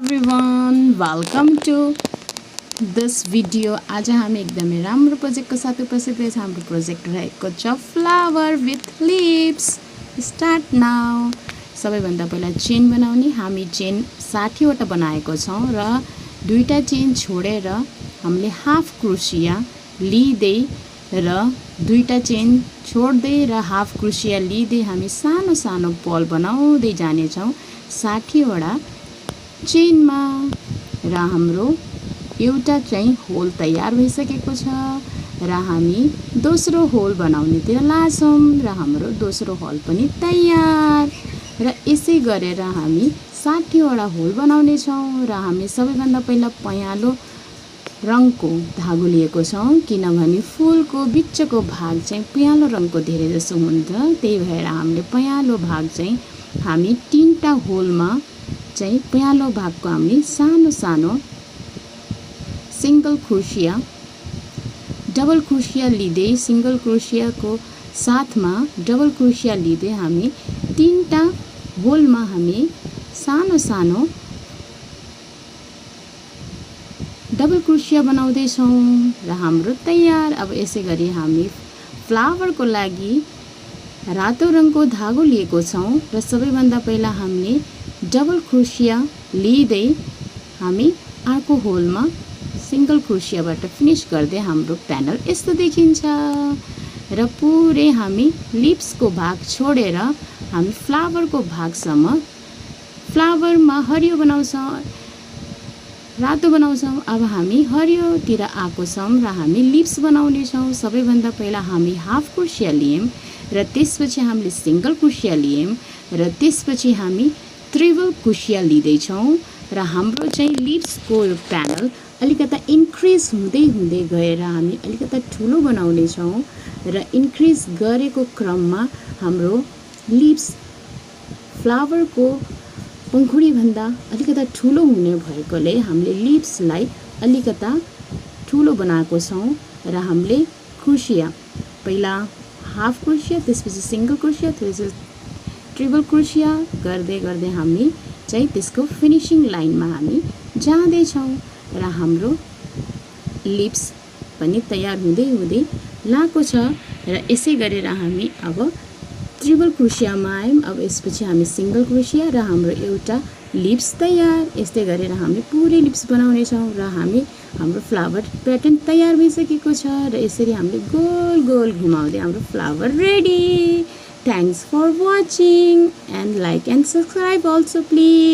everyone, welcome to this video. आज हामी एकदमै राम्रो प्रोजेक्टको साथ उपस्थित छौँ। हाम्रो प्रोजेक्ट रहेको छ flower with lips. Start now. सबैभन्दा पहिला चेन बनाउने। हामी चेन 60 वटा बनाएको छौँ र दुईटा चेन छोडेर हामीले हाफ क्रोसिया लिँदै र दुईटा चेन छोड्दै र हाफ क्रोसिया लिँदै हामी सानो सानो बल बनाउँदै जाने छौँ 60 वटा चेनमा र हाम्रो एउटा चाहिँ होल तयार भइसकेको छ र हामी दोस्रो होल बनाउनेतिर लाग्छौँ र हाम्रो दोस्रो होल पनि तयार र यसै गरेर हामी 60 वटा होल बनाउने छौँ र हामी सबैभन्दा पहिला पहेँलो रङको धागो लिएको छौँ किनभने फूलको बिचको भाग चाहिँ पहेँलो रङको धेरै जसो हुन्छ। त्यही भएर हामीले पहेँलो भाग चाहिँ हामी तीनटा होलमा चाहिँ पहेँलो भागको हामी सानो सानो सिंगल क्रोसिया डबल क्रोसिया लिँदै सिंगल क्रोसियाको साथमा डबल क्रोसिया लिँदै हामी तीनटा होलमा हामी सानो सानो डबल क्रोसिया बनाउँदै छौँ र हाम्रो तयार। अब यसै गरी हामी फ्लावरको लागि रातो रङको धागो लिएको छौँ र सबैभन्दा पहिला हामीले डबल क्रोसिया लिँदै हामी अर्को होलमा सिंगल क्रोसियाबाट फिनिश गर्दै हाम्रो प्यानल यस्तो देखिन्छ र पुरै हामी लिप्सको भाग छोडेर हामी फ्लावरको भागसम्म फ्लावरमा हरियो बनाउँछौँ रातो बनाउँछौँ। अब हामी हरियोतिर आएको छौँ र हामी लिप्स बनाउने छौँ। सबैभन्दा पहिला हामी हाफ क्रोसिया लियौँ र त्यसपछि हामीले सिंगल क्रोसिया लियौँ र त्यसपछि हामी ट्रिपल क्रोसिया लिँदैछौँ र हाम्रो चाहिँ लिप्सको प्यानल अलिकता इन्क्रिज हुँदै हुँदै गएर हामी अलिकता ठुलो बनाउने छौँ र इन्क्रिज गरेको क्रममा हाम्रो लिप्स फ्लावरको पंखुडीभन्दा अलिकता ठुलो हुने भएकोले हामीले लिप्सलाई अलिकता ठुलो बनाएको छौँ र हामीले क्रोसिया पहिला हाफ क्रोसिया त्यसपछि सिंगल क्रोसिया त्यसपछि ट्रिपल क्रोसिया गर्दै गर्दै हामी चाहिँ त्यसको फिनिशिङ लाइनमा हामी जाँदैछौँ र हाम्रो लिप्स पनि तयार हुँदै हुँदै लागेको छ र यसै गरेर हामी अब ट्रिपल क्रोसियामा आयौँ। अब यसपछि हामी सिंगल क्रोसिया र हाम्रो एउटा लिप्स तयार। यस्तै गरेर हामी पुरै लिप्स बनाउने छौँ र हामी हाम्रो फ्लावर प्याटर्न तयार भइसकेको छ र यसरी हामीले गोल गोल घुमाउँदै हाम्रो flower ready. Thanks for watching and like and subscribe also please.